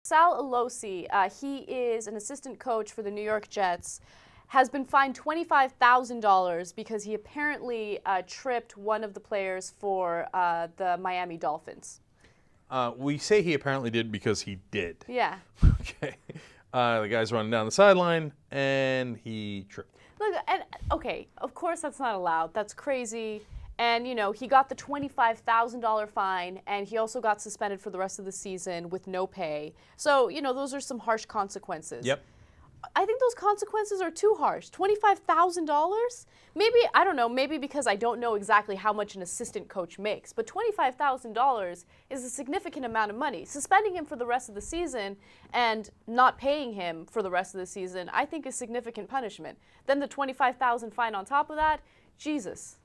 Sal Alosi, he is an assistant coach for the New York Jets, has been fined $25,000 because he apparently tripped one of the players for the Miami Dolphins. We say he apparently did because he did. Yeah. Okay. The guy's running down the sideline, and he tripped. Look, and okay, of course that's not allowed. That's crazy. And, you know, he got the $25,000 fine, and he also got suspended for the rest of the season with no pay. So, you know, those are some harsh consequences. Yep. I think those consequences are too harsh. $25,000? Maybe, I don't know, maybe because I don't know exactly how much an assistant coach makes, but $25,000 is a significant amount of money. Suspending him for the rest of the season and not paying him for the rest of the season, I think is significant punishment. Then the $25,000 fine on top of that, Jesus.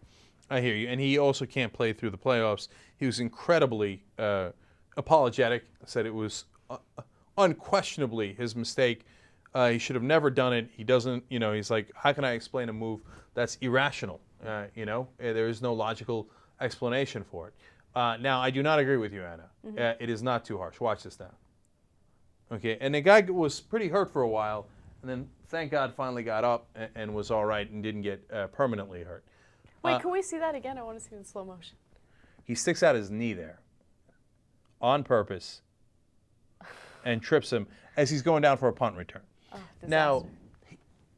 I hear you. And he also can't play through the playoffs. He was incredibly apologetic, said it was unquestionably his mistake. He should have never done it. He doesn't, you know, he's like, how can I explain a move that's irrational? You know, there is no logical explanation for it. Now, I do not agree with you, Anna. Mm-hmm. It is not too harsh. Watch this now. Okay, and the guy was pretty hurt for a while, and then, thank God, finally got up and was all right and didn't get permanently hurt. Wait, can we see that again? I want to see it in slow motion. He sticks out his knee there on purpose and trips him as he's going down for a punt return. Oh, now,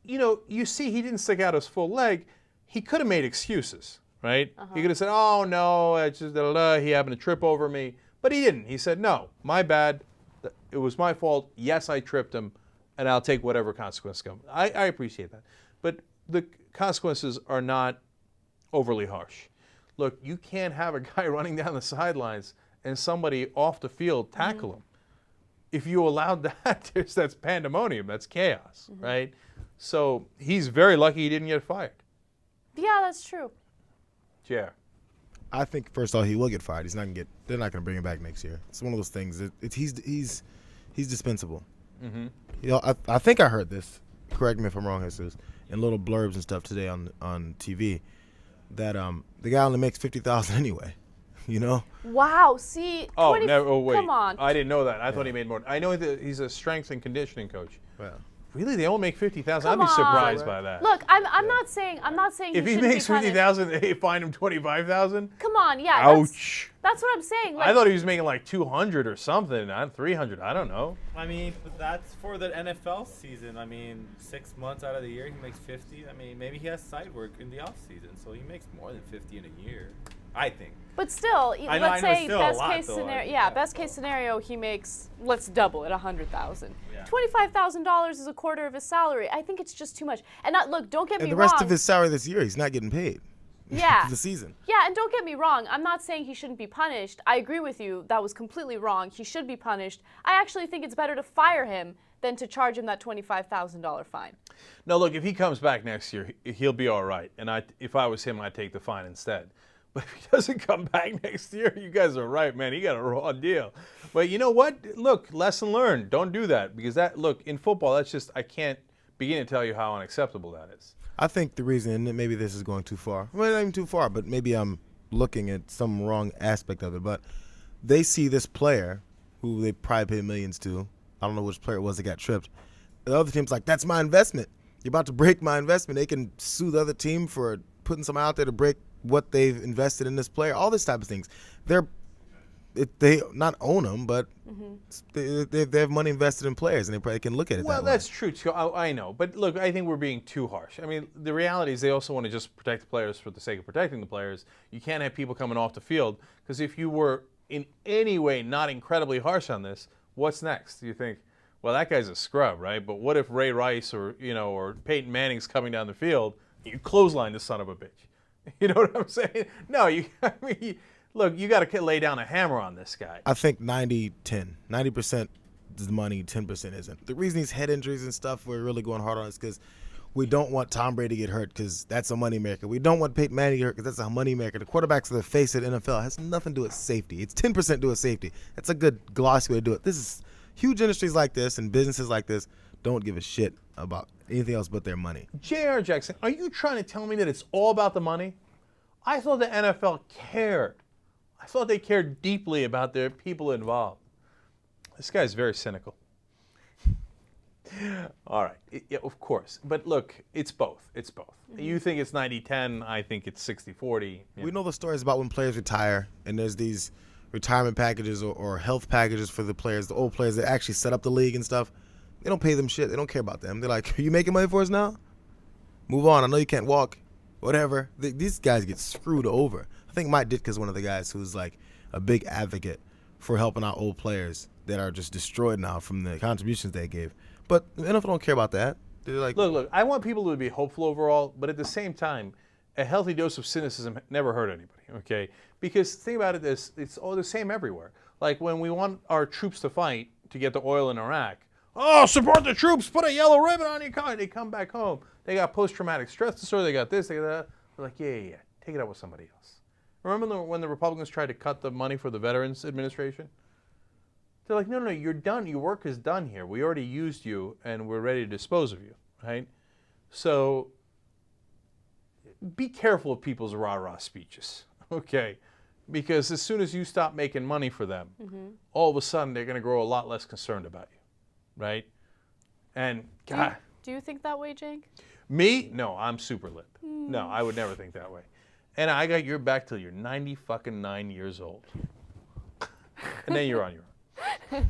you know, you see he didn't stick out his full leg. He could have made excuses, right? He could have said, oh, no, it's just, he happened to trip over me. But he didn't. He said, no, my bad. It was my fault. Yes, I tripped him, and I'll take whatever consequences come. I appreciate that. But the consequences are not overly harsh. Look, you can't have a guy running down the sidelines and somebody off the field tackle him. If you allowed that, that's pandemonium. That's chaos, right? So he's very lucky he didn't get fired. Yeah, that's true. Yeah. I think first of all he will get fired. He's not gonna get. They're not gonna bring him back next year. It's one of those things. He's dispensable. You know, I think I heard this. Correct me if I'm wrong, Jesus. In little blurbs and stuff today on TV, that the guy only makes $50,000 anyway. You know. Wow. See. Oh, never. Oh, wait. Come on. I didn't know that. I thought he made more. I know that he's a strength and conditioning coach. Well. Really, they only make $50,000. I'd Come be surprised on. by that. Look, I'm not saying If he makes $50,000, they fine him $25,000. Come on, yeah. Ouch. That's what I'm saying. Like, I thought he was making like $200 or something, not $300. I don't know. I mean, but that's for the NFL season. I mean, 6 months out of the year he makes 50. I mean, maybe he has side work in the off season, so he makes more than 50 in a year. I think. But still, I know let's say still best a lot, case though, scenario. I think, Yeah, yeah, best case scenario, he makes, let's double it, $100,000. Yeah. $25,000 is a quarter of his salary. I think it's just too much. And look, don't get me And the wrong. rest of his salary this year, he's not getting paid. Yeah. For the season. Yeah, and don't get me wrong. I'm not saying he shouldn't be punished. I agree with you. That was completely wrong. He should be punished. I actually think it's better to fire him than to charge him that $25,000 fine. No, look, if he comes back next year, he'll be all right. And if I was him, I'd take the fine instead. But if he doesn't come back next year, you guys are right, man. He got a raw deal. But you know what? Look, lesson learned. Don't do that. Because look, in football, that's just, I can't begin to tell you how unacceptable that is. I think the reason, and maybe this is going too far. Well, not even too far, but maybe I'm looking at some wrong aspect of it. But they see this player who they probably paid millions to. I don't know which player it was that got tripped. The other team's like, that's my investment. You're about to break my investment. They can sue the other team for putting something out there to break what they've invested in this player, all this type of things. They not own them, but they have money invested in players, and they probably can look at it Well, that way. that's true, too. I know. But look, I think we're being too harsh. I mean, the reality is they also want to just protect the players for the sake of protecting the players. You can't have people coming off the field, because if you were in any way not incredibly harsh on this, what's next? You think, well, that guy's a scrub, right? But what if Ray Rice or Peyton Manning's coming down the field, you clothesline this son of a bitch? You know what I'm saying? No, look, you got to lay down a hammer on this guy. I think 90-10. 90% is money, 10% isn't. The reason these head injuries and stuff we're really going hard on is because we don't want Tom Brady to get hurt because that's a moneymaker. We don't want Peyton Manning to get hurt because that's a moneymaker. The quarterbacks are the face of the NFL. It has nothing to do with safety. It's 10% do with safety. That's a good glossy way to do it. This is huge industries like this and businesses like this don't give a shit about anything else but their money. J.R. Jackson, are you trying to tell me that it's all about the money? I thought the NFL cared. I thought they cared deeply about their people involved. This guy's very cynical. All right. Yeah, of course. But look, it's both. It's both. You think it's 90-10. I think it's 60-40. We know the stories about when players retire, and there's these retirement packages or health packages for the players, the old players that actually set up the league and stuff. They don't pay them shit. They don't care about them. They're like, are you making money for us now? Move on. I know you can't walk. Whatever. These guys get screwed over. I think Mike Ditka's one of the guys who's like a big advocate for helping out old players that are just destroyed now from the contributions they gave. But the NFL don't care about that. They're like, Look, I want people to be hopeful overall, but at the same time, a healthy dose of cynicism never hurt anybody, okay? Because think about it, it's all the same everywhere. Like when we want our troops to fight to get the oil in Iraq, oh, support the troops, put a yellow ribbon on your car. They come back home. They got post-traumatic stress disorder, they got this, they got that. They're like, yeah, take it out with somebody else. Remember when the Republicans tried to cut the money for the Veterans Administration? They're like, no, you're done. Your work is done here. We already used you, and we're ready to dispose of you, right? So be careful of people's rah-rah speeches, okay? Because as soon as you stop making money for them, all of a sudden they're going to grow a lot less concerned about you, right? And God, Do you think that way, Jake? me? No, I'm super lit. No, I would never think that way. And I got your back till you're 9 years old, and then you're on your own.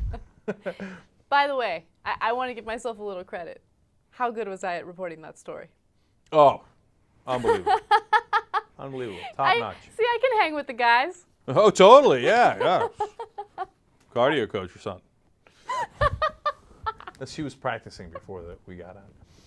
By the way, I want to give myself a little credit. How good was I at reporting that story? Oh, unbelievable. Unbelievable. Top notch. See, I can hang with the guys. Oh, totally. Yeah. Cardio coach or something. She was practicing before we got on.